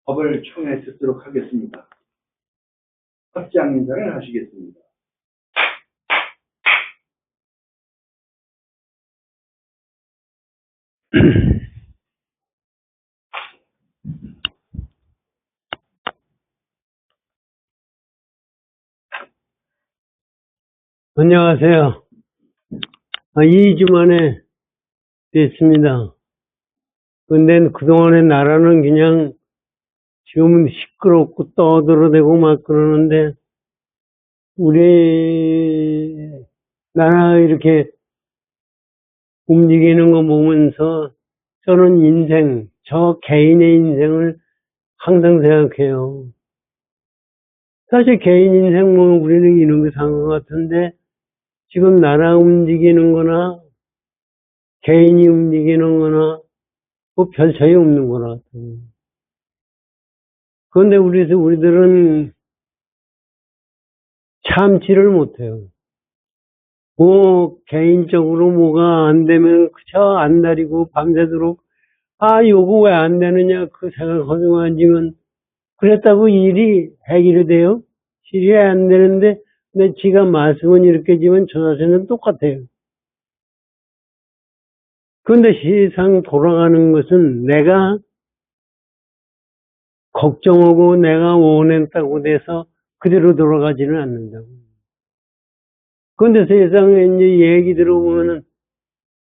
법을 청해 듣도록 하겠습니다. 합장 인사를 하시겠습니다. 안녕하세요. 2주 만에 됐습니다. 근데 그동안에 나라는 그냥 지금은 시끄럽고 떠들어대고 막 그러는데, 우리 나라 이렇게 움직이는 거 보면서 저는 저 개인의 인생을 항상 생각해요. 사실 개인 인생 뭐 우리는 이런 게 상관 같은데, 지금 나라 움직이는 거나 개인이 움직이는 거나 뭐 별 차이 없는 거라. 그런데 우리들은 참지를 못해요. 뭐 개인적으로 뭐가 안 되면 그저 안달이고 밤새도록 요거 왜 안 되느냐 그 생각하고만 지면 그랬다고 일이 해결이 돼요? 일이 안 되는데 근데 지가 말씀은 이렇게 지면 저 자체는 똑같아요. 그런데 세상 돌아가는 것은 내가 걱정하고 내가 원했다고 돼서 그대로 돌아가지는 않는다고. 그런데 세상에 이제 얘기 들어보면은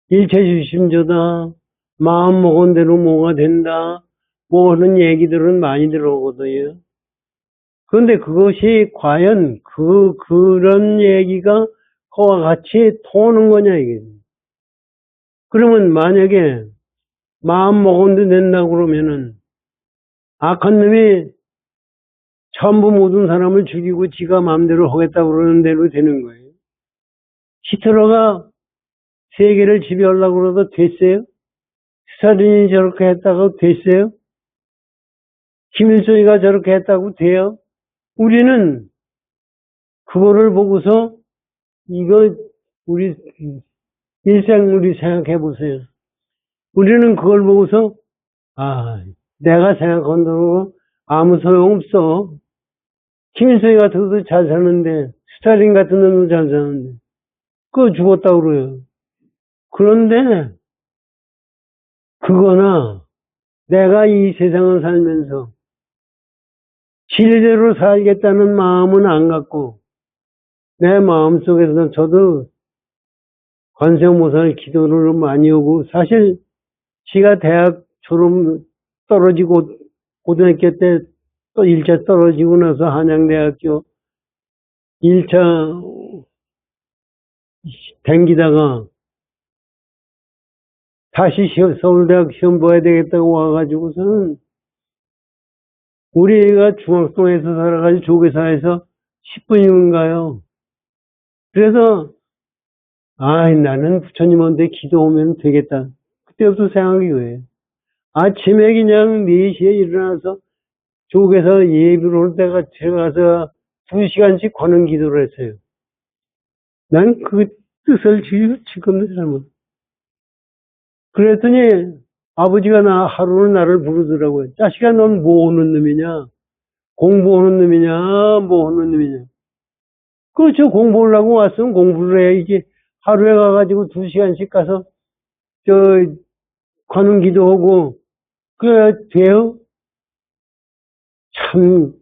일체주심조다, 마음 먹은 대로 뭐가 된다, 뭐 하는 얘기들은 많이 들어오거든요. 그런데 그것이 과연 그런 얘기가 그와 같이 통하는 거냐, 이게. 그러면 만약에 마음 먹은 대로 된다고 그러면은 악한 놈이 전부 모든 사람을 죽이고 지가 마음대로 하겠다고 그러는 대로 되는 거예요. 히틀러가 세계를 지배하려고 그러도 됐어요? 스탈린이 저렇게 했다고 됐어요? 김일성이가 저렇게 했다고 돼요? 우리는 그거를 보고서 이거 우리 일생 우리 생각해 보세요. 우리는 그걸 보고서 내가 생각한 대로 아무 소용없어. 김일성이 같은 것도 잘 사는데 스탈린 같은 놈도 잘 사는데 그거 죽었다고 그래요. 그런데 그거나 내가 이 세상을 살면서 진리대로 살겠다는 마음은 안 갖고 내 마음속에서는 저도 관세음보살 기도를 많이 하고 사실 지가 대학 졸업 떨어지고 고등학교 때 또 1차 떨어지고 나서 한양대학교 1차 댕기다가 다시 서울대학 시험 봐야 되겠다고 와가지고서는 우리가 중앙동에서 살아가지고 조계사에서 10분이면 가요. 그래서 나는 부처님한테 기도하면 되겠다. 그때부터 생각이 왜? 아침에 그냥 4시에 일어나서 조계사 예비를 올 때가 들어가서 2시간씩 거는 기도를 했어요. 난 그 뜻을 지금도 잘못. 그랬더니 아버지가 하루는 나를 부르더라고요. 자식아, 넌 뭐 하는 놈이냐? 공부하는 놈이냐? 뭐 하는 놈이냐? 그렇죠. 공부하려고 왔으면 공부를 해야지. 하루에 가가지고 2시간씩 가서 관음 기도하고 그래야 돼요? 참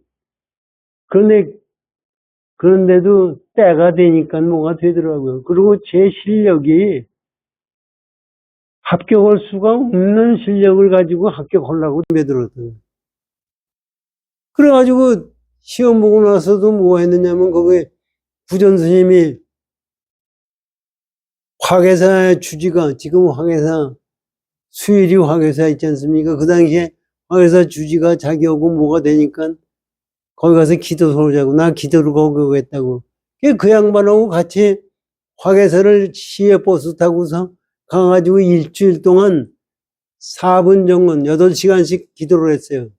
그런데도 때가 되니까 뭐가 되더라고요. 그리고 제 실력이 합격할 수가 없는 실력을 가지고 합격하려고 매들었어요. 그래가지고 시험 보고 나서도 뭐 했느냐면 거기에 부전 스님이 화계사의 주지가 지금 화계사 수일이 화계사 있지 않습니까? 그 당시에 화계사 주지가 자기하고 뭐가 되니까 거기 가서 기도 서자고 나 기도를 거기 했다고. 그 양반하고 같이 화계사를 시외 버스 타고서 가가지고 일주일 동안 4분 정도 8시간씩 기도를 했어요.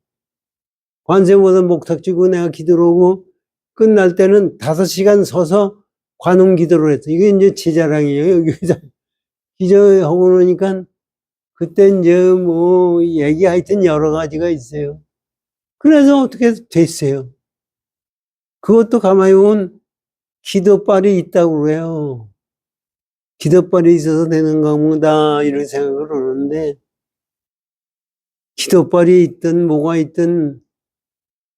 관세음보살 목탁 쥐고 내가 기도를 하고 끝날 때는 5시간 서서 관음 기도를 했어요. 이게 이제 제 자랑이에요. 여기서 기도하고 그러니까 그때 이제 뭐 얘기 하여튼 여러 가지가 있어요. 그래서 어떻게 됐어요. 그것도 가만히 보면 기도빨이 있다고 그래요. 기도빨이 있어서 되는 겁니다. 이런 생각을 하는데, 기도빨이 있든 뭐가 있든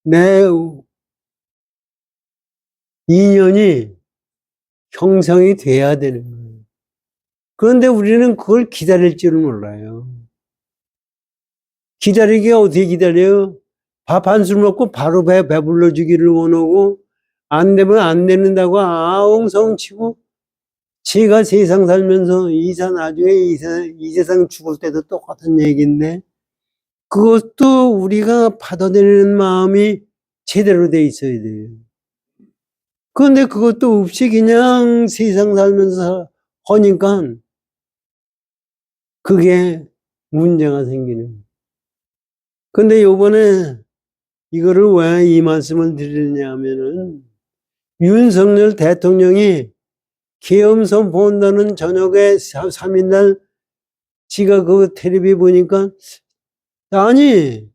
내 인연이 형성이 돼야 되는 거예요. 그런데 우리는 그걸 기다릴 줄은 몰라요. 기다리기 어떻게 기다려요? 밥 한 술 먹고 바로 배불러 주기를 원하고, 안 되면 안 되는다고 아웅성 치고, 지가 세상 살면서 나중에 이 세상 죽을 때도 똑같은 얘기인데, 그것도 우리가 받아들이는 마음이 제대로 돼 있어야 돼요. 그런데 그것도 없이 그냥 세상 살면서 하니까 그게 문제가 생기는. 근데 요번에 이거를 왜 이 말씀을 드리냐면은 윤석열 대통령이 계엄 선포한다는 저녁에 3일날 지가 그 텔레비 보니까 아니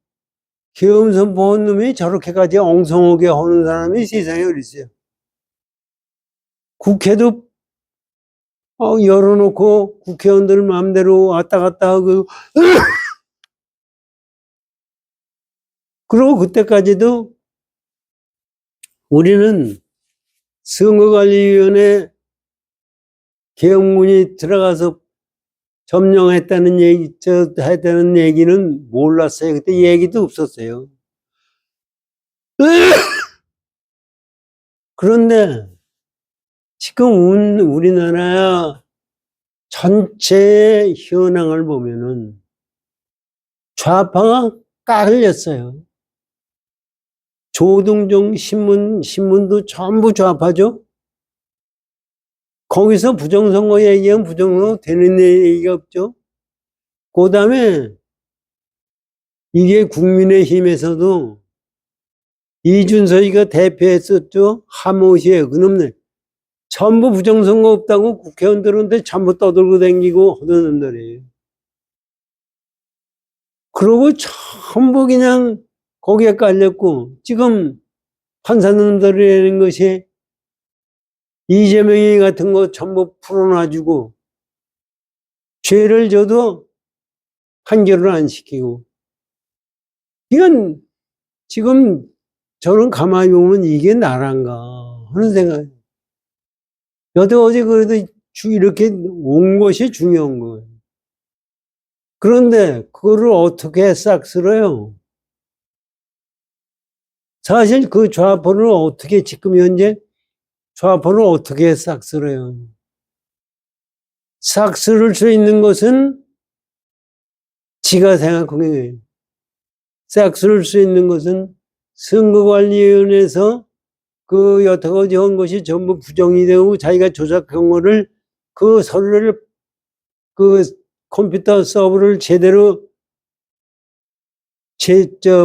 계엄 선포한 놈이 저렇게까지 엉성하게 하는 사람이 세상에 어디 있어요. 국회도 열어놓고 국회의원들 마음대로 왔다 갔다 하고 그리고 그때까지도 우리는 선거관리위원회 계엄군이 들어가서 점령했다는 했다는 얘기는 몰랐어요. 그때 얘기도 없었어요. 그런데 지금 우리나라 전체의 현황을 보면은 좌파가 깔렸어요. 조동종 신문도 전부 좌파죠. 거기서 부정선거 얘기하면 부정선거 되는 얘기가 없죠. 그 다음에 이게 국민의힘에서도 이준석이가 대표했었죠. 하모시에 그놈네 전부 부정선거 없다고 국회의원들한테 전부 떠들고 다니고 하던 놈들이에요. 그러고 전부 그냥 거기에 깔렸고 지금 판사놈들이라는 것이 이재명이 같은 거 전부 풀어놔주고 죄를 져도 판결을 안 시키고 이건 지금 저는 가만히 보면 이게 나란가 하는 생각이에요. 여태 어제 그래도 이렇게 온 것이 중요한 거예요. 그런데 그거를 어떻게 싹 쓸어요? 사실 그 좌파를 어떻게 지금 현재 좌파를 어떻게 싹 쓸어요? 싹 쓸을 수 있는 것은 지가 생각하는 거예요. 싹 쓸을 수 있는 것은 선거관리위원회에서 그 여태까지 한 것이 전부 부정이 되고 자기가 조작한 거를 그 서류를 그 컴퓨터 서버를 제대로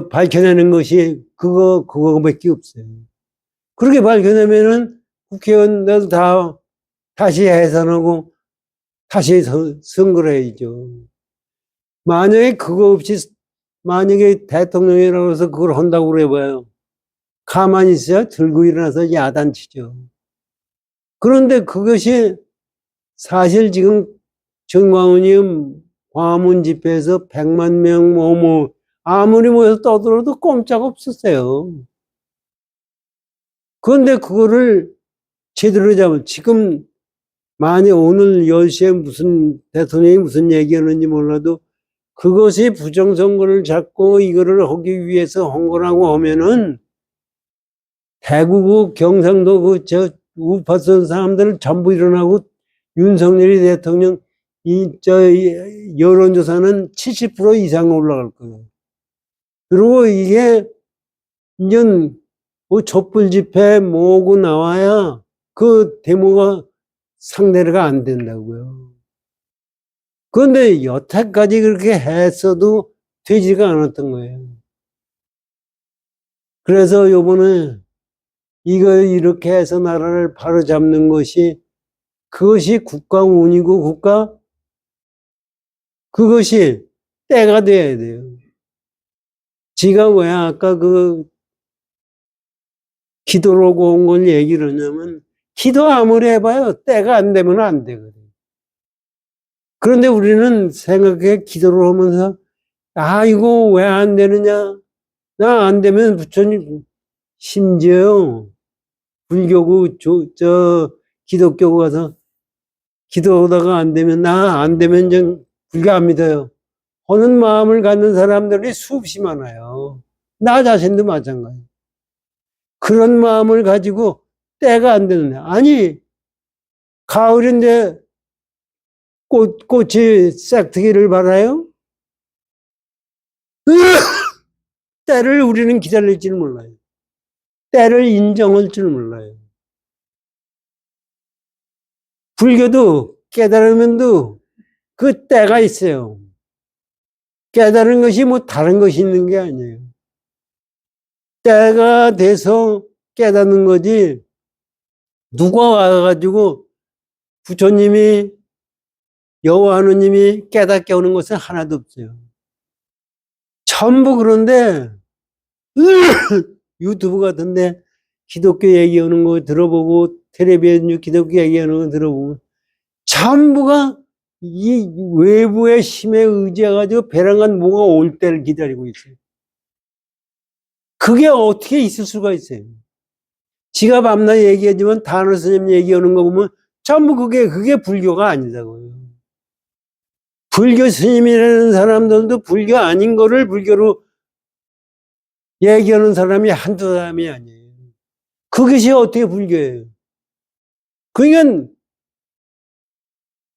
밝혀내는 것이 그거밖에 없어요. 그렇게 밝혀내면은 국회의원들 다 다시 해산하고 다시 선거를 해야죠. 만약에 그거 없이 만약에 대통령이라고 해서 그걸 한다고 그래봐요. 가만히 있어야 들고 일어나서 야단치죠. 그런데 그것이 사실 지금 정광훈이 광화문 집회에서 100만 명 아무리 모여서 떠들어도 꼼짝 없었어요. 그런데 그거를 제대로 잡은 지금 만약 오늘 10시에 무슨 대통령이 무슨 얘기하는지 몰라도 그것이 부정선거를 잡고 이거를 하기 위해서 한 거라고 하면은 대구고 경상도 우파 쓴 사람들 전부 일어나고 윤석열이 대통령 여론조사는 70% 이상 올라갈 거예요. 그리고 이게 이제 뭐 촛불 집회 뭐고 나와야 그 데모가 상대가 안 된다고요. 그런데 여태까지 그렇게 했어도 되지가 않았던 거예요. 그래서 요번에 이거 이렇게 해서 나라를 바로잡는 것이 그것이 국가운이고 그것이 때가 돼야 돼요. 지가 왜 아까 기도로 온 걸 얘기를 하냐면, 기도 아무리 해봐요. 때가 안 되면 안 되거든. 그런데 우리는 생각해 기도를 하면서, 이거 왜 안 되느냐? 나 안 되면 부처님, 심지어 불교고, 기독교고 가서 기도하다가 안 되면, 나 안 되면 불교 안 믿어요. 하는 마음을 갖는 사람들이 수없이 많아요. 나 자신도 마찬가지. 그런 마음을 가지고 때가 안 되느냐. 아니, 가을인데 꽃이 싹트기를 바라요? 때를 우리는 기다릴 줄 몰라요. 때를 인정할 줄 몰라요. 불교도 깨달으면도 그 때가 있어요. 깨달은 것이 뭐 다른 것이 있는 게 아니에요. 때가 돼서 깨닫는 거지, 누가 와가지고 부처님이, 여호와 하느님이 깨닫게 오는 것은 하나도 없어요. 전부 그런데 유튜브 같은데 기독교 얘기하는 거 들어보고 텔레비전 기독교 얘기하는 거 들어보면 전부가 이 외부의 힘에 의지해가지고 배랑간 뭐가 올 때를 기다리고 있어요. 그게 어떻게 있을 수가 있어요? 지가 밤낮 얘기하지만 단어 스님 얘기하는 거 보면 전부 그게 불교가 아니다고요. 불교 스님이라는 사람들도 불교 아닌 거를 불교로 얘기하는 사람이 한두 사람이 아니에요. 그것이 어떻게 불교예요? 그러니까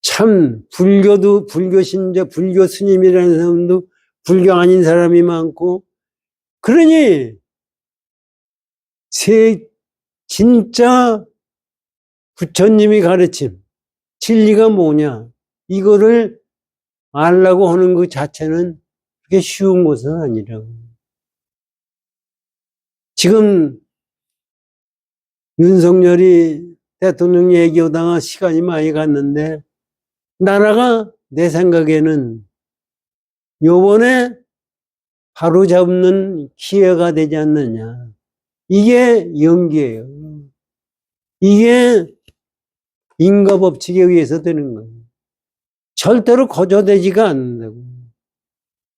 참 불교도 불교 신자, 불교 스님이라는 사람도 불교 아닌 사람이 많고, 그러니 진짜 부처님이 가르침 진리가 뭐냐, 이거를 알라고 하는 그 자체는 그렇게 쉬운 것은 아니라고. 지금 윤석열이 대통령 얘기하다가 시간이 많이 갔는데, 나라가 내 생각에는 요번에 바로잡는 기회가 되지 않느냐. 이게 연기예요. 이게 인과법칙에 의해서 되는 거예요. 절대로 거저되지가 않는다고.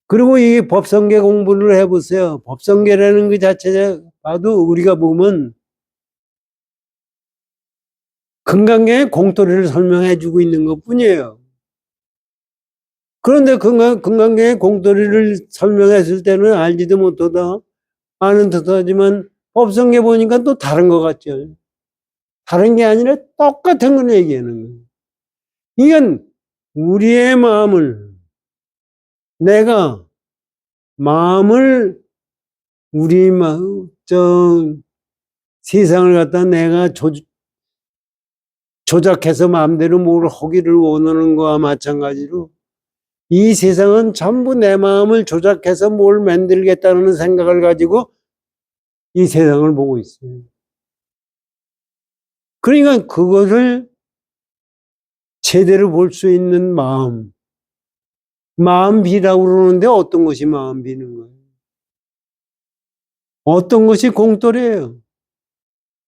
그리고 이 법성계 공부를 해보세요. 법성계라는 그 자체 봐도 우리가 보면 금강경의 공토리를 설명해주고 있는 것 뿐이에요. 그런데 금강경의 공토리를 설명했을 때는 알지도 못하다, 아는 듯 하지만 법성계 보니까 또 다른 것 같죠. 다른 게 아니라 똑같은 걸 얘기하는 거예요. 이건 우리의 마음을, 내가 마음을, 우리 세상을 갖다 내가 조작해서 마음대로 뭘 하기를 원하는 거와 마찬가지로 이 세상은 전부 내 마음을 조작해서 뭘 만들겠다는 생각을 가지고 이 세상을 보고 있어요. 그러니까 그것을 제대로 볼 수 있는 마음 비라고 그러는데 어떤 것이 마음 비는 거예요? 어떤 것이 공돌이에요?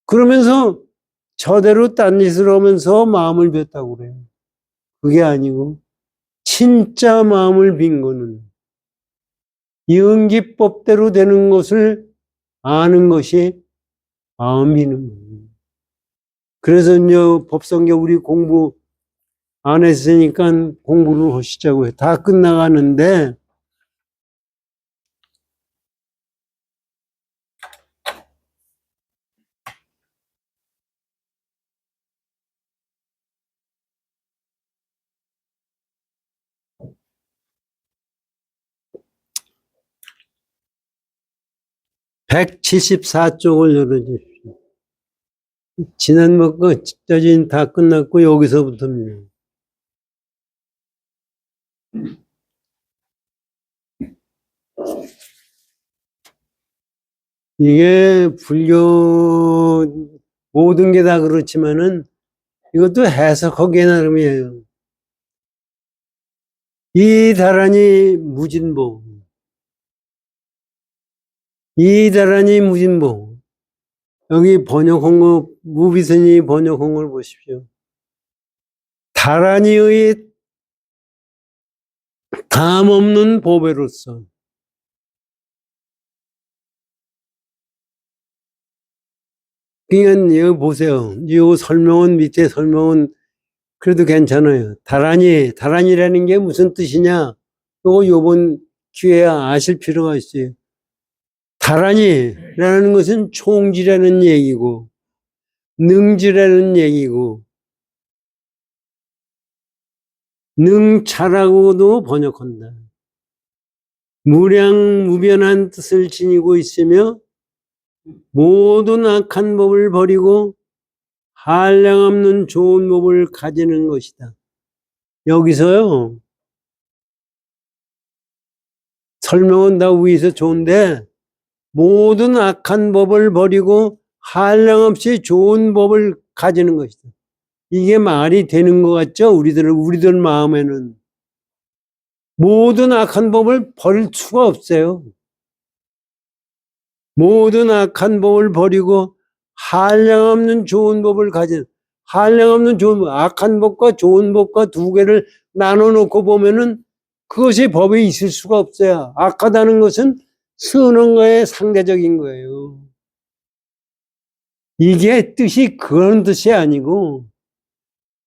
그러면서 저대로 딴짓을 하면서 마음을 볐다고 그래요. 그게 아니고 진짜 마음을 빈 거는 연기법대로 되는 것을 아는 것이 마음 비는 거예요. 그래서 법성경 우리 공부 안 했으니까 공부를 하시자고요. 다 끝나가는데 (174쪽을) 열어주십시오. 지난 것까지는 다 끝났고 여기서부터입니다. 이게 불교 모든 게 다 그렇지만은 이것도 해석하기 나름이에요. 이 다란이 무진보, 이다란이 무진보. 여기 번역한 거, 무비선이 번역한 걸 보십시오. 다란이의 담 없는 보배로서. 그러니까 여기 보세요. 이 설명은, 밑에 설명은 그래도 괜찮아요. 다란이라는 게 무슨 뜻이냐? 요거 요번 기회에 아실 필요가 있어요. 다란이라는 것은 총지라는 얘기고, 능지라는 얘기고, 능차라고도 번역한다. 무량무변한 뜻을 지니고 있으며 모든 악한 법을 버리고 한량없는 좋은 법을 가지는 것이다. 여기서요, 설명은 다 위에서 좋은데 모든 악한 법을 버리고 한량없이 좋은 법을 가지는 것이다. 이게 말이 되는 것 같죠? 우리들 마음에는. 모든 악한 법을 버릴 수가 없어요. 모든 악한 법을 버리고 한량없는 좋은 법을 가진, 한량없는 좋은 법, 악한 법과 좋은 법과 두 개를 나눠놓고 보면은 그것이 법에 있을 수가 없어요. 악하다는 것은 선한 거에 상대적인 거예요. 이게 뜻이 그런 뜻이 아니고,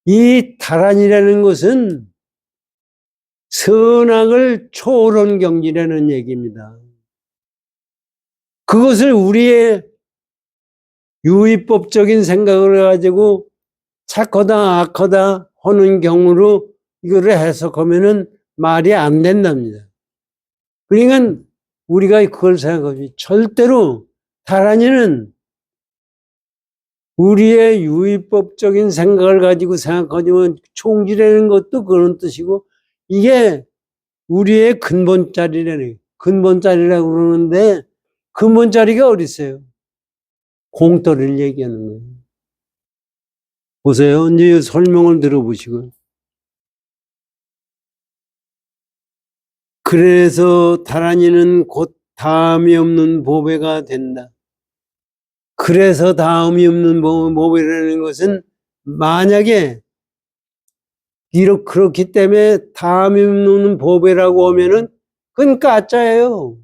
이 다란이라는 것은 선악을 초월한 경지라는 얘기입니다. 그것을 우리의 유의법적인 생각을 가지고 착하다 악하다 하는 경우로 이거를 해석하면은 말이 안 된답니다. 그러니까 우리가 그걸 생각하지. 절대로 다란이는 우리의 유의법적인 생각을 가지고 생각하지만 총지라는 것도 그런 뜻이고, 이게 우리의 근본자리라고 그러는데, 근본자리가 어디 있어요? 공떨이를 얘기하는 거예요. 보세요. 이제 설명을 들어보시고. 그래서 다란이는 곧 다음이 없는 보배가 된다. 그래서 다음이 없는 보배라는 것은 만약에 그렇기 때문에 다음이 없는 보배라고 하면은 그건 가짜예요.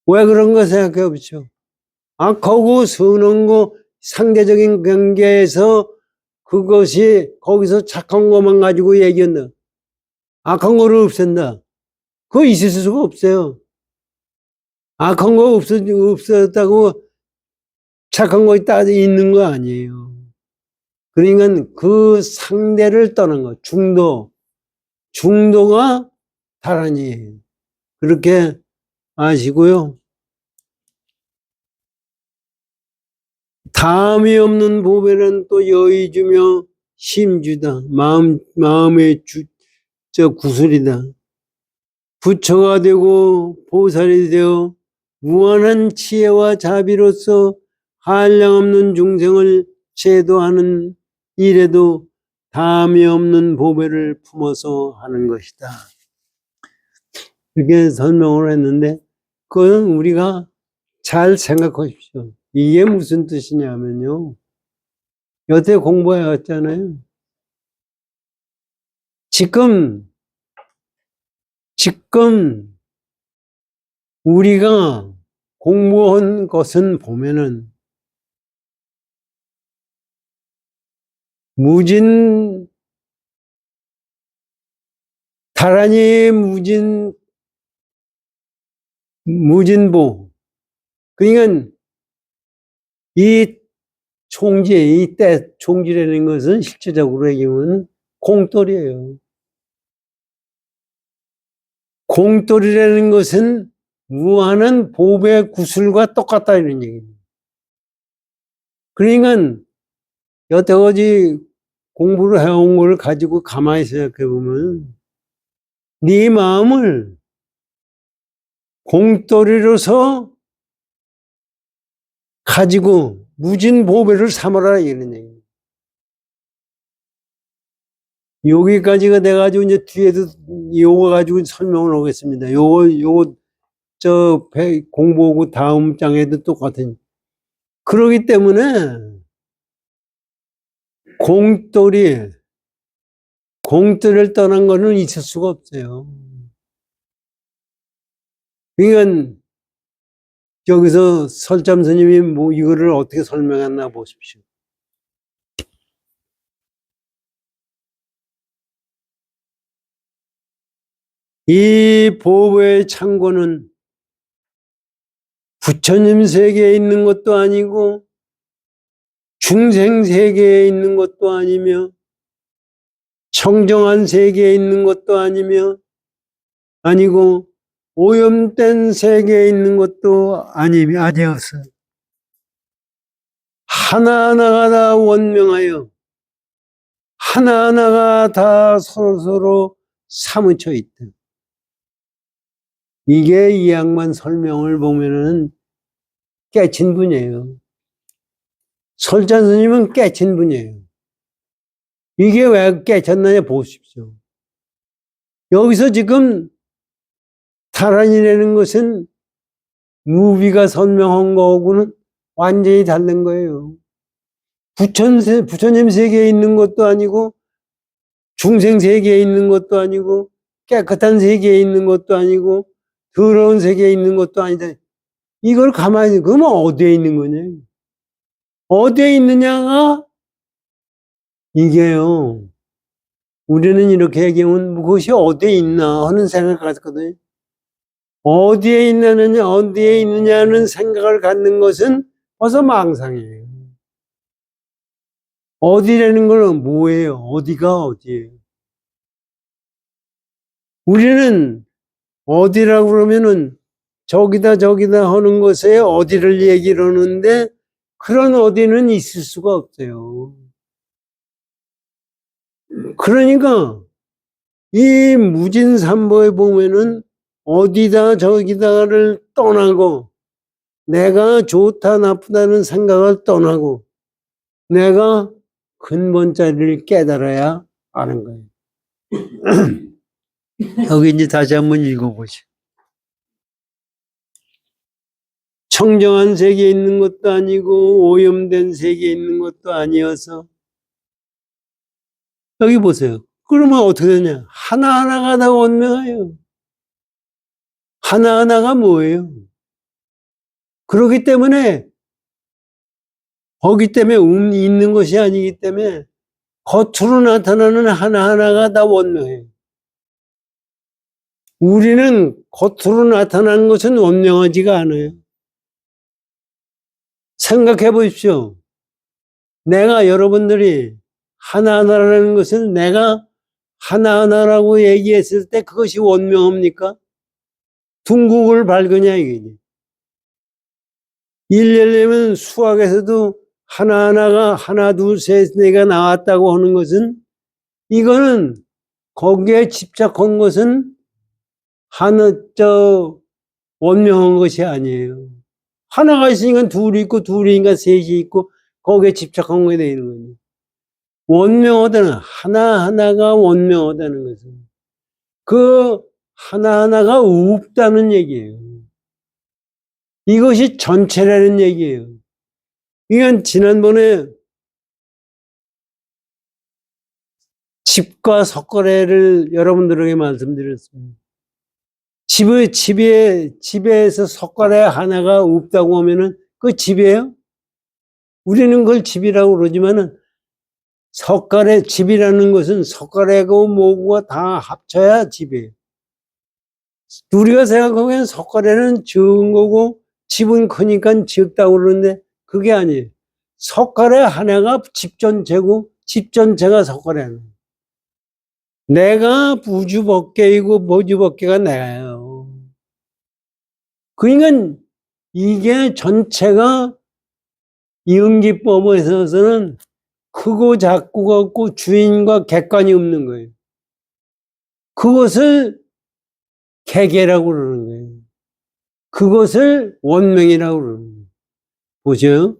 왜 그런 거 생각해 보죠. 악하고 선한 거 상대적인 관계에서 그것이 거기서 착한 것만 가지고 얘기한다. 악한 거를 없앤다. 그거 있을 수가 없어요. 악한 거 없었다고 착한 거 있는 거 아니에요. 그러니까 그 상대를 떠난 거, 중도가 다란이에요. 그렇게 아시고요. 다음이 없는 보배는 또 여의주며 심주다. 마음의 구슬이다. 부처가 되고 보살이 되어 무한한 지혜와 자비로서 한량없는 중생을 제도하는 일에도 다음이 없는 보배를 품어서 하는 것이다. 이렇게 설명을 했는데, 그건 우리가 잘 생각하십시오. 이게 무슨 뜻이냐면요. 여태 공부해 왔잖아요. 지금 우리가 공부한 것은 보면은 다란이 무진보. 그러니까 이 총지라는 것은 실제적으로 얘기하면 공돌이에요. 공돌이라는 것은 무한한 보배 구슬과 똑같다 이런 얘기입니다. 그러니까 여태까지 공부를 해온 걸 가지고 가만히 생각해 보면 네 마음을 공돌이로서 가지고 무진보배를 삼아라 이런 얘기입니다. 여기까지가 돼가지고 이제 뒤에도 요거 가지고 설명을 하겠습니다. 요거 공부하고 다음 장에도 똑같은. 그러기 때문에 공돌을 떠난 거는 있을 수가 없어요. 그러니까 여기서 설참 스님이 뭐 이거를 어떻게 설명했나 보십시오. 이 보호의 창고는 부처님 세계에 있는 것도 아니고 중생 세계에 있는 것도 아니며 청정한 세계에 있는 것도 아니고 오염된 세계에 있는 것도 아니었어요. 하나하나가 다 원명하여 하나하나가 다 서로서로 사무쳐 있다. 이게 이 양반 설명을 보면은 깨친 분이에요. 설찬 스님은 깨친 분이에요. 이게 왜 깨쳤느냐 보십시오. 여기서 지금 타란이라는 것은 무비가 설명한 거하고는 완전히 다른 거예요. 부처님 세계에 있는 것도 아니고 중생 세계에 있는 것도 아니고 깨끗한 세계에 있는 것도 아니고 더러운 세계에 있는 것도 아니다. 이걸 가만히 그러면 어디에 있는 거냐? 어디에 있느냐가 이게요. 우리는 이렇게 얘기하면 그것이 어디에 있나 하는 생각을 갖거든요. 어디에 있느냐는 생각을 갖는 것은 벌써 망상이에요. 어디라는 건 뭐예요? 어디가 어디예요? 우리는 어디라고 그러면은 저기다 하는 것에 어디를 얘기를 하는데 그런 어디는 있을 수가 없어요. 그러니까 이 무진삼보에 보면은 어디다 저기다를 떠나고 내가 좋다 나쁘다는 생각을 떠나고 내가 근본자리를 깨달아야 아는 거예요. 여기 이제 다시 한번 읽어보시죠. 청정한 세계에 있는 것도 아니고 오염된 세계에 있는 것도 아니어서 여기 보세요. 그러면 어떻게 되냐? 하나하나가 다 원명해요. 하나하나가 뭐예요? 그렇기 때문에 거기 때문에 있는 것이 아니기 때문에 겉으로 나타나는 하나하나가 다 원명해요. 우리는 겉으로 나타나는 것은 원명하지가 않아요. 생각해 보십시오. 내가 여러분들이 하나하나라는 것은 내가 하나하나라고 얘기했을 때 그것이 원명합니까? 둥국을 밝으냐 이거지. 일례면 수학에서도 하나하나가 하나 둘 셋 네가 나왔다고 하는 것은 이거는 거기에 집착한 것은 원명한 것이 아니에요. 하나가 있으니까 둘이 있고 둘이니까 셋이 있고 거기에 집착한 거에 되는 거예요. 원명하다는 하나하나가 원명하다는 것은 그 하나하나가 없다는 얘기예요. 이것이 전체라는 얘기예요. 이건 지난번에 집과 석가래를 여러분들에게 말씀드렸습니다. 집에서 석가래 하나가 없다고 하면은 그 집이에요? 우리는 그걸 집이라고 그러지만은 집이라는 것은 석가래고 뭐고가 다 합쳐야 집이에요. 우리가 생각하기엔 석가래는 적은 거고 집은 크니까 적다고 그러는데 그게 아니에요. 석가래 하나가 집 전체고 집 전체가 석가래는. 내가 부주법계이고 보주법계가 내가요. 그러니까 이게 전체가 이응기법에서는 크고 작고가 없고 주인과 객관이 없는 거예요. 그것을 개개라고 그러는 거예요. 그것을 원명이라고 그러는 거예요. 보세요.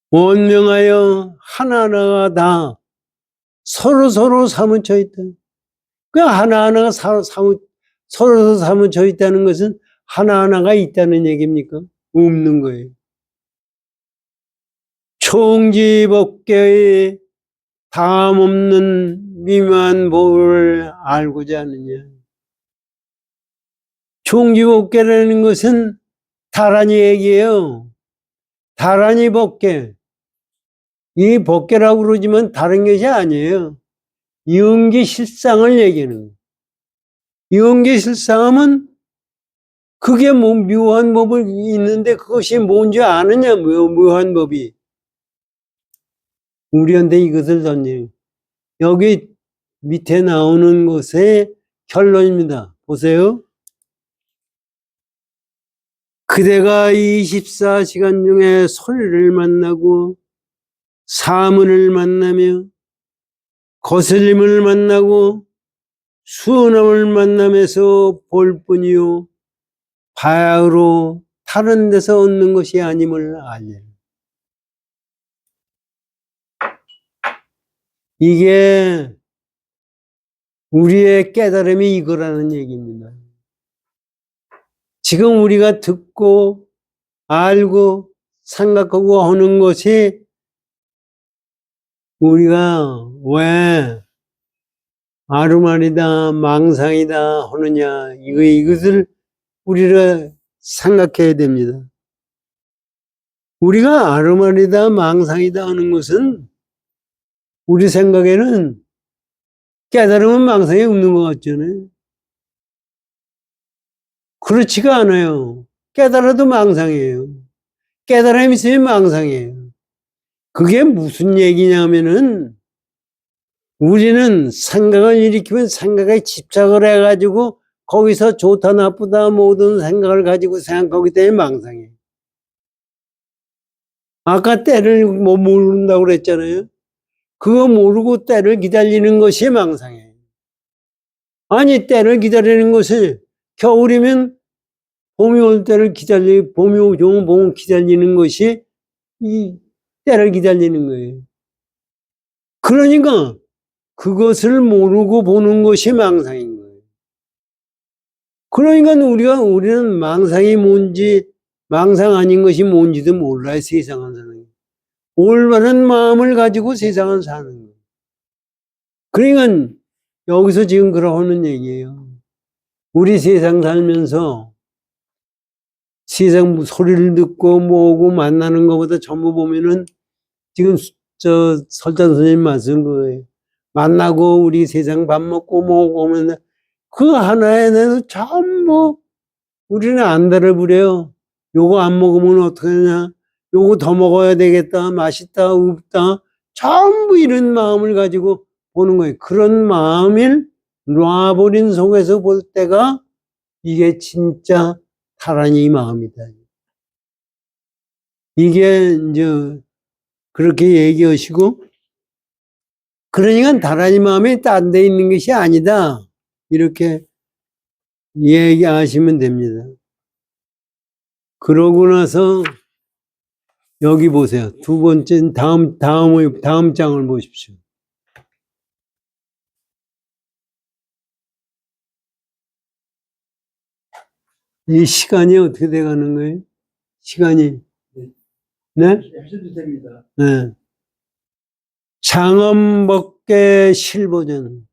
원명하여 하나하나가 다 서로 사무쳐 있다. 그 하나하나가 서로 사무쳐 있다는 것은 하나하나가 있다는 얘기입니까? 없는 거예요. 총지법계의 다함없는 미묘한 법을 알고자 하느냐. 총지법계라는 것은 다란이 얘기예요. 다란이 법계. 이 법계라고 그러지만 다른 것이 아니에요. 이응기실상을 얘기하는 거예요. 이응기실상하면 그게 뭐 묘한 법이 있는데 그것이 뭔지 아느냐, 묘한 법이. 우리한테 이것을 던지는 여기 밑에 나오는 것의 결론입니다. 보세요. 그대가 24시간 중에 소리를 만나고 사문을 만나며 거슬림을 만나고 수원함을 만나면서 볼 뿐이요 바야흐로 다른 데서 얻는 것이 아님을 알려. 이게 우리의 깨달음이 이거라는 얘기입니다. 지금 우리가 듣고 알고 생각하고 하는 것이 우리가 왜 아르마리다 망상이다 하느냐 이것을 우리가 생각해야 됩니다. 우리가 아르마리다 망상이다 하는 것은 우리 생각에는 깨달으면 망상이 없는 것 같잖아요. 그렇지가 않아요. 깨달아도 망상이에요. 깨달음이 있으면 망상이에요. 그게 무슨 얘기냐면은 우리는 생각을 일으키면 생각에 집착을 해가지고 거기서 좋다 나쁘다 모든 생각을 가지고 생각하기 때문에 망상이에요. 아까 때를 뭐 모른다고 그랬잖아요. 그거 모르고 때를 기다리는 것이 망상이에요. 아니 때를 기다리는 것이 겨울이면 봄이 올 때를 봄이 오면 봄을 기다리는 것이 이 때를 기다리는 거예요. 그러니까 그것을 모르고 보는 것이 망상인 거예요. 그러니까 우리는 망상이 뭔지, 망상 아닌 것이 뭔지도 몰라요, 세상을 사는 게. 올바른 마음을 가지고 세상을 사는 거예요. 그러니까 여기서 지금 그러는 얘기예요. 우리 세상 살면서 세상 소리를 듣고 뭐고 만나는 것보다 전부 보면은 지금 설단 선생님 말씀 거예요. 만나고 우리 세상 밥 먹고 뭐고 하면 그 하나에 대해서 전부 우리는 안달을 부려요. 요거 안 먹으면 어떡하냐. 요거 더 먹어야 되겠다. 맛있다. 없다. 전부 이런 마음을 가지고 보는 거예요. 그런 마음을 놔버린 속에서 볼 때가 이게 진짜 타라니 마음이다. 이게 이제 그렇게 얘기하시고 그러니까 다라니 마음이 딴 데 있는 것이 아니다. 이렇게 얘기하시면 됩니다. 그러고 나서 여기 보세요. 두 번째 다음 장을 보십시오. 이 시간이 어떻게 돼가는 거예요? 시간이 네? 하셔도 됩니다. 네. 장엄법계 실보전.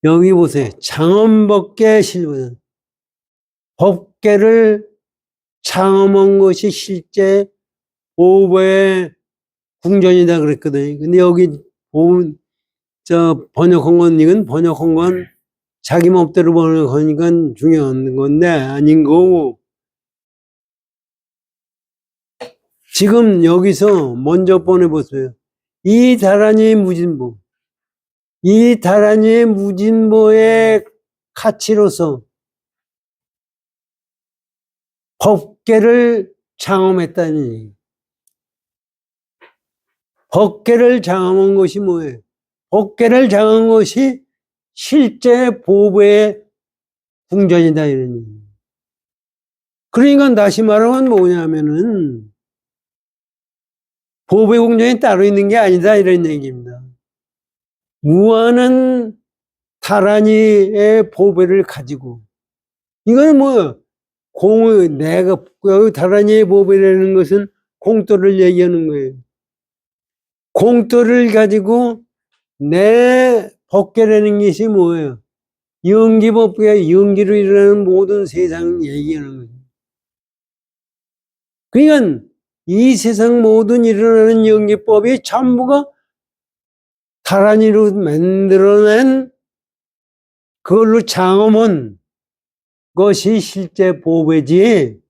여기 보세요. 장엄법계 실보전. 법계를 장엄한 것이 실제 오보의 궁전이다 그랬거든요. 근데 여기 보면 번역한 건 이건 번역한 건 자기 맘대로 번역하니까 중요한 건데 아닌 거고 지금 여기서 먼저 보내보세요. 이 다란이 무진보. 이 다란이 무진보의 가치로서 법계를 장엄했다니. 법계를 장엄한 것이 뭐예요? 법계를 장엄한 것이 실제 보배의 궁전이다 이런 얘기. 그러니까 다시 말하면 뭐냐면은 보배 궁전이 따로 있는 게 아니다 이런 얘기입니다. 무한한 다란이의 보배를 가지고, 이거는 뭐 내가 여기 다란이의 보배라는 것은 공돌을 얘기하는 거예요. 공돌을 가지고 내 법계라는 것이 뭐예요? 영기법계, 영기로 일어나는 모든 세상을 얘기하는 거예요. 그러니까 이 세상 모든 일어나는 영기법이 전부가 다란이로 만들어낸 그걸로 장엄한 것이 실제 보배지,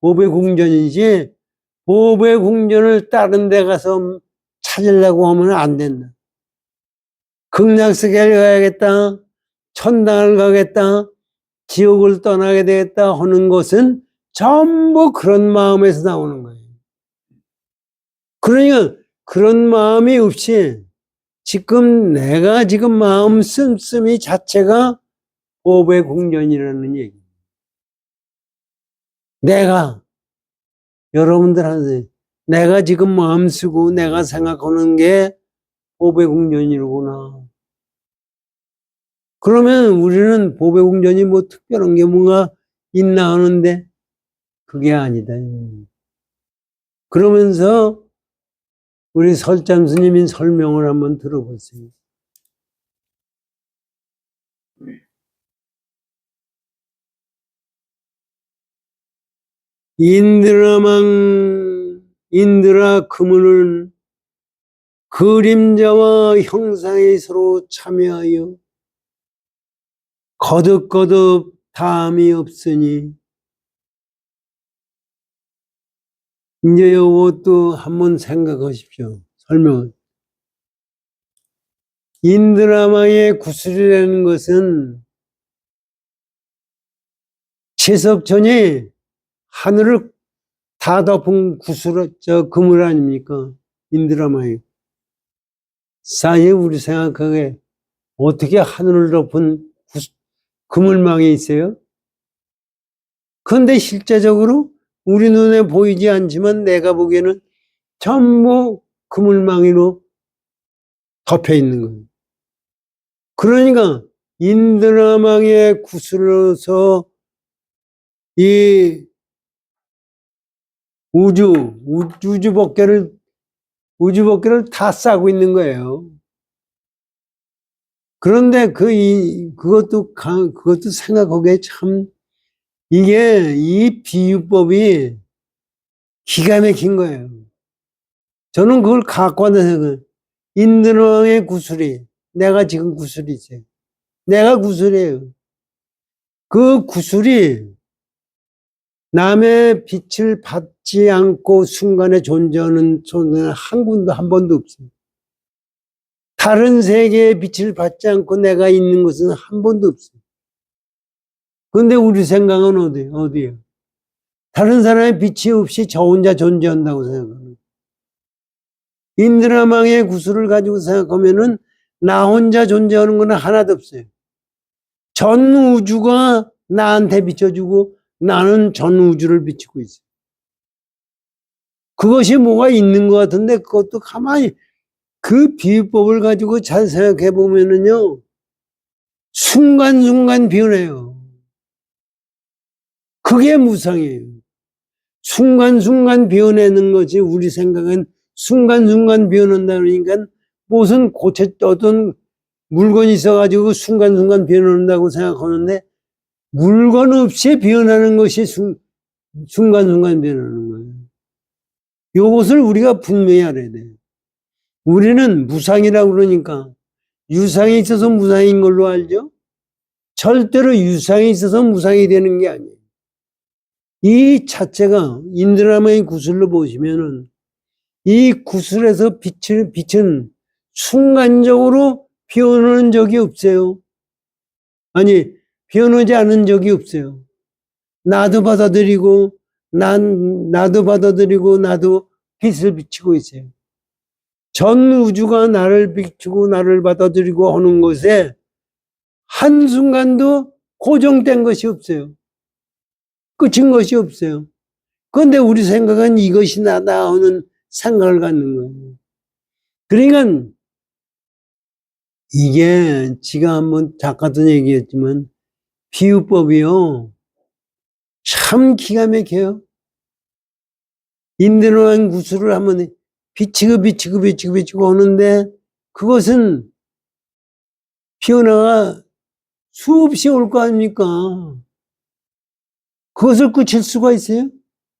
보배궁전이지, 보배궁전을 다른 데 가서 찾으려고 하면 안 된다. 극락세계를 가야겠다, 천당을 가겠다, 지옥을 떠나게 되겠다 하는 것은 전부 그런 마음에서 나오는 거예요. 그러니까 그런 마음이 없이 내가 지금 마음 씀씀이 자체가 보배궁전이라는 얘기입니다. 여러분들한테 내가 지금 마음 쓰고 내가 생각하는 게 보배궁전이로구나. 그러면 우리는 보배궁전이 뭐 특별한 게 뭔가 있나 하는데 그게 아니다. 그러면서 우리 설잠 스님이 설명을 한번 들어보세요. 인드라 그문은 그림자와 형상이 서로 참여하여 거듭거듭 다함이 없으니, 이제 이것도 한번 생각하십시오. 설명을. 인드라마의 구슬이라는 것은 채석천이 하늘을 다 덮은 그물 아닙니까? 인드라마의. 사실 우리 생각하기에 어떻게 하늘을 덮은 그물망이 있어요? 그런데 실제적으로 우리 눈에 보이지 않지만 내가 보기에는 전부 그물망이로 덮여 있는 거예요. 그러니까 인드라망의 구슬로서 이 우주법계를 다 싸고 있는 거예요. 그런데 그것도 생각하기에 참, 이 비유법이 기가 막힌 거예요. 저는 그걸 갖고 와서 인드라망의 구슬이, 내가 지금 구슬이지. 내가 구슬이에요. 그 구슬이 남의 빛을 받지 않고 순간에 존재하는 존재는 한 번도 없어요. 다른 세계의 빛을 받지 않고 내가 있는 것은 한 번도 없어요. 그런데 우리 생각은 어디예요? 다른 사람의 빛이 없이 저 혼자 존재한다고 생각합니다. 인드라망의 구슬을 가지고 생각하면은 나 혼자 존재하는 건 하나도 없어요. 전 우주가 나한테 비춰주고 나는 전 우주를 비추고 있어요. 그것이 뭐가 있는 것 같은데 그것도 가만히 그 비유법을 가지고 잘 생각해 보면은요, 순간순간 변해요. 그게 무상이에요. 순간순간 변하는 거지. 우리 생각은 순간순간 변한다 그러니까 무슨 어떤 물건이 있어가지고 순간순간 변한다고 생각하는데 물건 없이 변하는 것이 순간순간 변하는 거예요. 이것을 우리가 분명히 알아야 돼요. 우리는 무상이라고 그러니까 유상이 있어서 무상인 걸로 알죠? 절대로 유상이 있어서 무상이 되는 게 아니에요. 이 자체가 인드라마의 구슬로 보시면은 이 구슬에서 빛은 순간적으로 피어오는 적이 없어요. 아니, 피어오지 않은 적이 없어요. 나도 받아들이고 나도 빛을 비추고 있어요. 전 우주가 나를 비추고 나를 받아들이고 하는 것에 한순간도 고정된 것이 없어요. 끝인 것이 없어요. 그런데 우리 생각은 이것이 나다 하는 생각을 갖는 거예요. 그러니까 이게 지가 한번 작가도 얘기했지만 비유법이요. 참 기가 막혀요. 인드로한 구슬을 한번 비치고 오는데 그것은 변화가 수없이 올 거 아닙니까? 그것을 그칠 수가 있어요?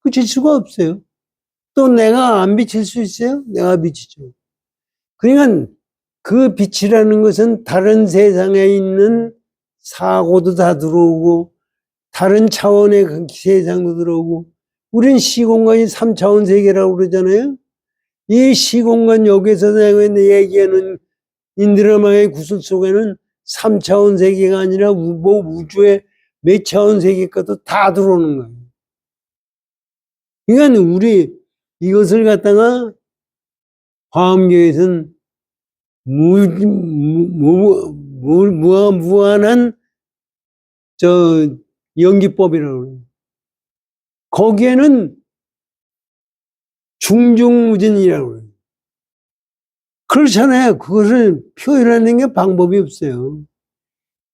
그칠 수가 없어요. 또 내가 안 비칠 수 있어요? 내가 비치죠. 그러니까 그 빛이라는 것은 다른 세상에 있는 사고도 다 들어오고 다른 차원의 그 세상도 들어오고 우린 시공간이 3차원 세계라고 그러잖아요. 이 시공간 여기서 내가 얘기하는 인드라마의 구슬 속에는 3차원 세계가 아니라 우주의 몇 차원 세계까지도 다 들어오는 거예요. 그러니까 우리 이것을 갖다가 화엄교에서는 무한한 연기법이라고 그래요. 거기에는 중중무진이라고 그래요. 그렇잖아요. 그것을 표현하는 게 방법이 없어요.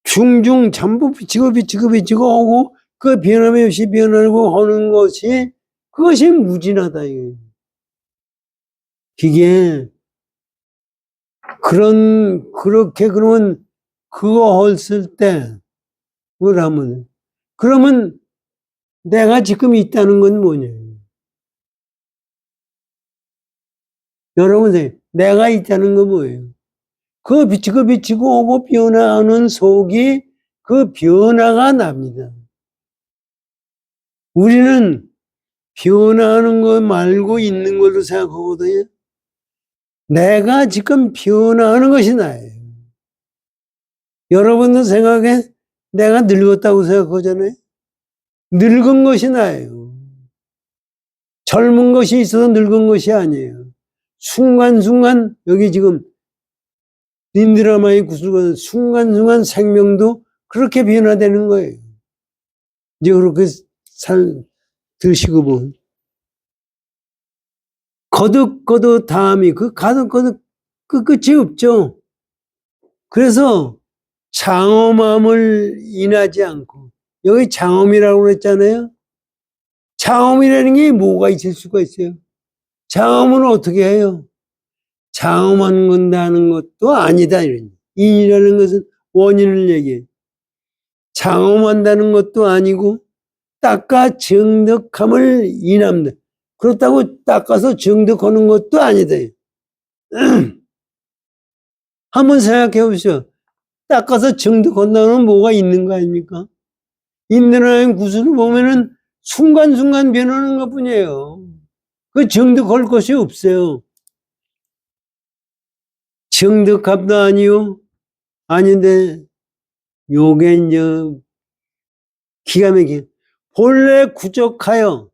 중중 전부 비치고 오고 그 변함이 없이 변하고 하는 것이 그것이 무진하다. 이게 그렇게 그러면 그거 했을 때 그러면 내가 지금 있다는 건 뭐냐? 여러분, 내가 있다는 건 뭐예요? 그 비치고 오고 변화하는 속이 그 변화가 납니다. 우리는 변화하는 것 말고 있는 걸로 생각하거든요. 내가 지금 변화하는 것이 나예요. 여러분도 생각해 내가 늙었다고 생각하잖아요. 늙은 것이 나예요. 젊은 것이 있어서 늙은 것이 아니에요. 순간순간 여기 지금 린드라마의 구슬과 순간순간 생명도 그렇게 변화되는 거예요. 이제 그렇게 드시고 보면 거듭 다음이 그 거듭 끝이 없죠. 그래서 장엄함을 인하지 않고 여기 장엄이라고 그랬잖아요. 장엄이라는 게 뭐가 있을 수가 있어요? 장엄은 어떻게 해요? 장엄한다는 것도 아니다. 인이라는 것은 원인을 얘기해요. 장엄한다는 것도 아니고 닦아 정덕함을 인합니다. 그렇다고 닦아서 정덕하는 것도 아니다. 한번 생각해 보시오. 닦아서 정덕한다는 뭐가 있는 거 아닙니까? 인드라는 구슬을 보면은 순간순간 변하는 것 뿐이에요. 그 정덕할 것이 없어요. 정덕함도 아니요. 아닌데, 요게 이제 기가 막히게. 본래 구족하며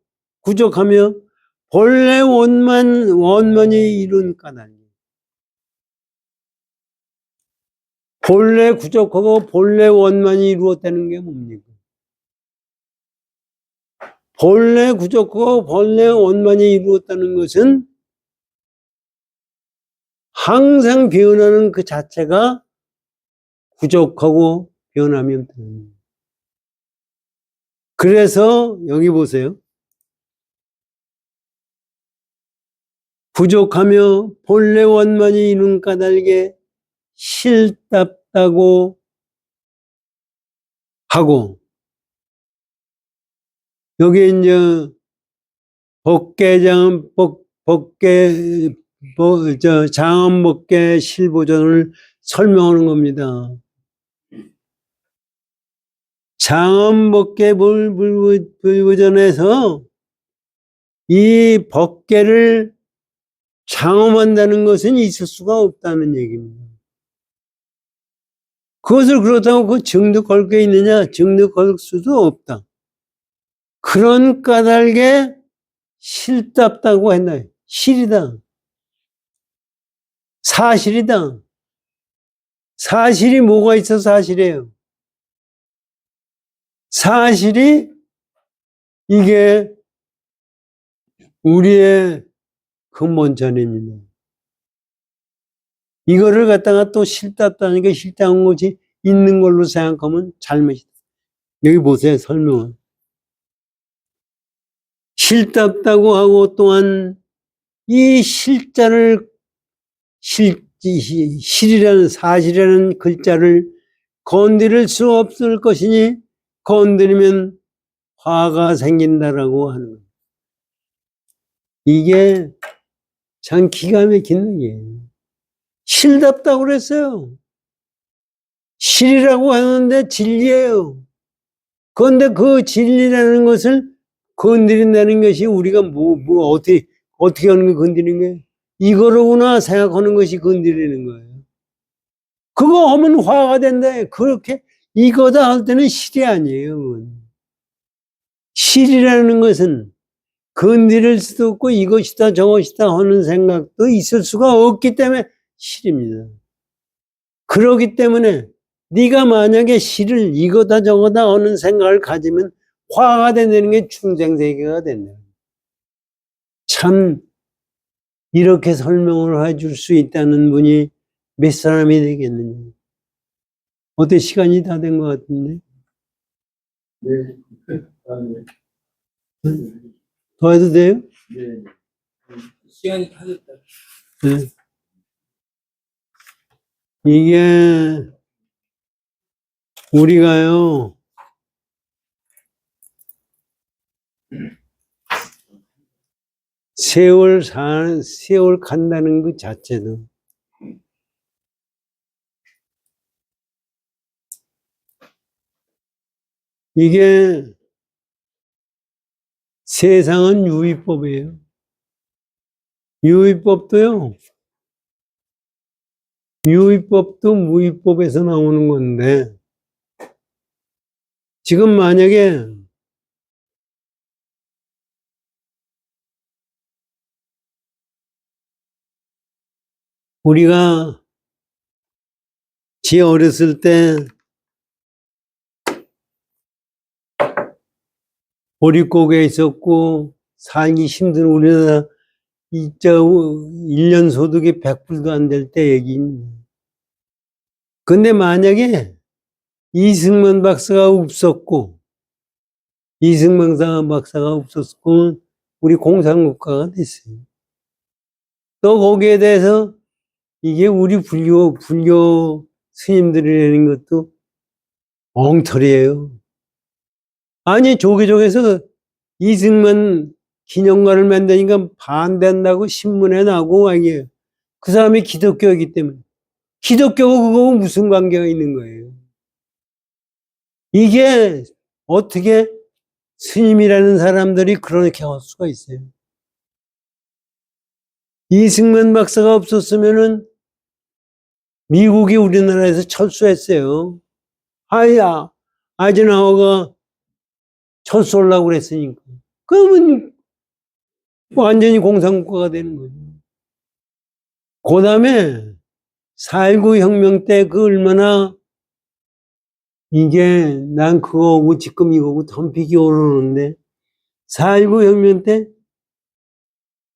본래 원만이 이룬 까닭. 본래 구족하고 본래 원만이 이루었다는 게 뭡니까? 본래 구족하고 본래 원만이 이루었다는 것은 항상 변하는 그 자체가 구족하고 변하면 됩니다. 그래서 여기 보세요. 부족하며 본래 원만이 이룬 까닭에 실답다고 하고 여기 이제 장엄법계 실보전을 설명하는 겁니다. 장엄법계 불보전에서 이 법계를 장엄한다는 것은 있을 수가 없다는 얘기입니다. 그것을 그렇다고 그 정득할 게 있느냐? 정득할 수도 없다. 그런 까닭에 실답다고 했나요? 실이다. 사실이다. 사실이 뭐가 있어 사실이에요? 사실이 이게 우리의 근본전입니다. 이거를 갖다가 또 싫다다니까 싫다는 것이 있는 걸로 생각하면 잘못이다. 여기 보세요, 설명은. 싫답다고 하고 또한 이 실자를 실이라는 사실이라는 글자를 건드릴 수 없을 것이니 건드리면 화가 생긴다라고 하는 거예요. 이게 참 기가 막힌 얘기예요. 실답다고 그랬어요. 실이라고 하는데 진리예요. 그런데 그 진리라는 것을 건드린다는 것이 우리가 어떻게 하는 게 건드리는 거예요? 이거로구나 생각하는 것이 건드리는 거예요. 그거 하면 화가 된다. 그렇게 이거다 할 때는 실이 아니에요. 실이라는 것은 건드릴 수도 없고 이것이다 저것이다 하는 생각도 있을 수가 없기 때문에 실입니다. 그렇기 때문에 네가 만약에 실을 이거다 저거다 하는 생각을 가지면 화가 된다는 게 중생세계가 된다. 참 이렇게 설명을 해줄 수 있다는 분이 몇 사람이 되겠느냐. 어때 시간이 다 된 것 같은데? 네. 네. 더 해도 돼요? 네. 시간이 다 됐다. 네. 이게 우리가요 세월 간다는 것 자체도 이게 세상은 유의법이에요. 유의법도 무의법에서 나오는 건데 지금 만약에 우리가 지 어렸을 때 보릿고개에 있었고 살기 힘든 우리나라 1년 소득이 100불도 안 될 때 얘기입니다. 근데 만약에 이승만 박사가 없었고 우리 공산국가가 됐어요. 또 거기에 대해서 이게 우리 불교 스님들이라는 것도 엉터리예요. 아니 조계종에서 이승만 기념관을 만드니까 반대한다고 신문에 나고 아니에요. 그 사람이 기독교이기 때문에. 기독교하고 그거하고 무슨 관계가 있는 거예요. 이게 어떻게 스님이라는 사람들이 그렇게 할 수가 있어요. 이승만 박사가 없었으면은 미국이 우리나라에서 철수했어요. 아이젠하워가 철수하려고 그랬으니까. 그러면 완전히 공산국가가 되는 거죠. 그 다음에 4.19 혁명 때 그 얼마나 이게 난 그거하고 지금 이거하고 덤피기 오르는데 4.19 혁명 때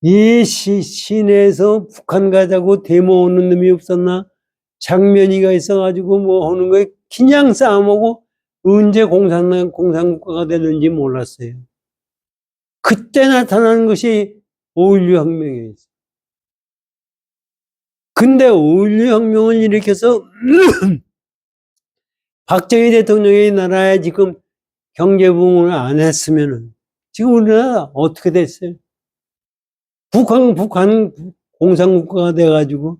이 시내에서 북한 가자고 데모 오는 놈이 없었나? 장면이가 있어가지고 뭐 하는 거에 그냥 싸움하고 언제 공산국가가 됐는지 몰랐어요. 그때 나타나는 것이 5.16 혁명이었어요. 근데 5.16 혁명을 일으켜서 박정희 대통령이 나라에 지금 경제부흥을 안 했으면은 지금 우리나라 어떻게 됐어요? 북한 공산국가가 돼가지고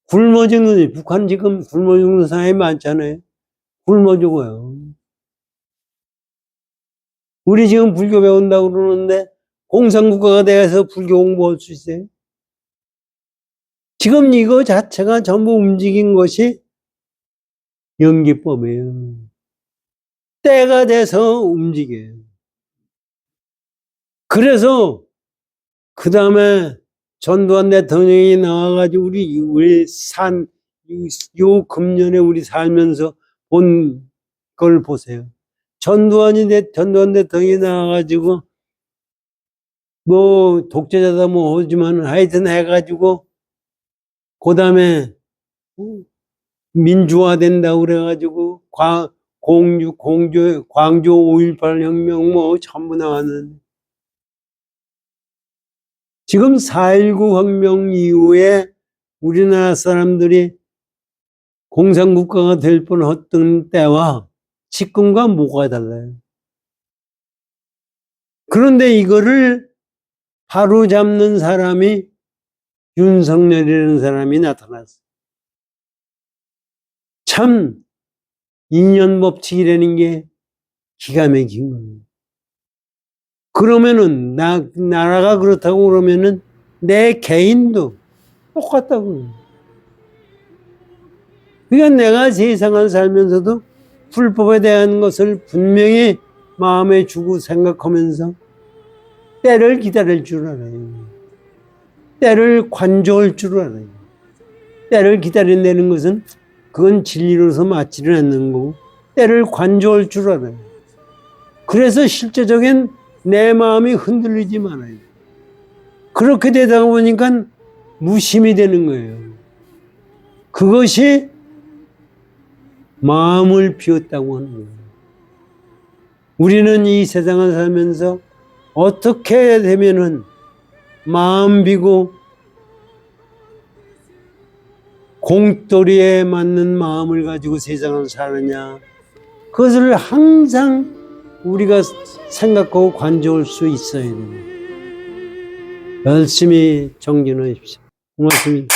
굶어 죽는, 북한 지금 굶어 죽는 사람이 많잖아요. 굶어 죽어요. 우리 지금 불교 배운다고 그러는데 공산국가가 돼서 불교 공부할 수 있어요? 지금 이거 자체가 전부 움직인 것이 연기법이에요. 때가 돼서 움직여요. 그래서 그 다음에 전두환 대통령이 나와가지고 요 금년에 우리 살면서 본 걸 보세요. 전두환 대통령이 나와가지고 뭐 독재자다 뭐 하지만 하여튼 해가지고 그 다음에 민주화된다고 그래가지고 광주 5.18 혁명 뭐 전부 나왔는데 지금 4.19 혁명 이후에 우리나라 사람들이 공산국가가 될 뻔했던 때와 지금과 뭐가 달라요? 그런데 이거를 바로잡는 사람이 윤석열이라는 사람이 나타났어. 참 인연 법칙이라는 게 기가 막힌 거예요. 그러면은 나라가 그렇다고 그러면은 내 개인도 똑같다고요. 그러니까 내가 세상을 살면서도 불법에 대한 것을 분명히 마음에 주고 생각하면서 때를 기다릴 줄 알아요. 때를 관조할 줄 알아요. 때를 기다린다는 것은 그건 진리로서 맞지를 않는 거고 때를 관조할 줄 알아요. 그래서 실제적인 내 마음이 흔들리지 말아요. 그렇게 되다 보니까 무심이 되는 거예요. 그것이 마음을 비웠다고 하는 거예요. 우리는 이 세상을 살면서 어떻게 되면은 마음 비고 공돌이에 맞는 마음을 가지고 세상을 사느냐, 그것을 항상 우리가 생각하고 관조할 수 있어야 됩니다. 열심히 정진하십시오. 고맙습니다.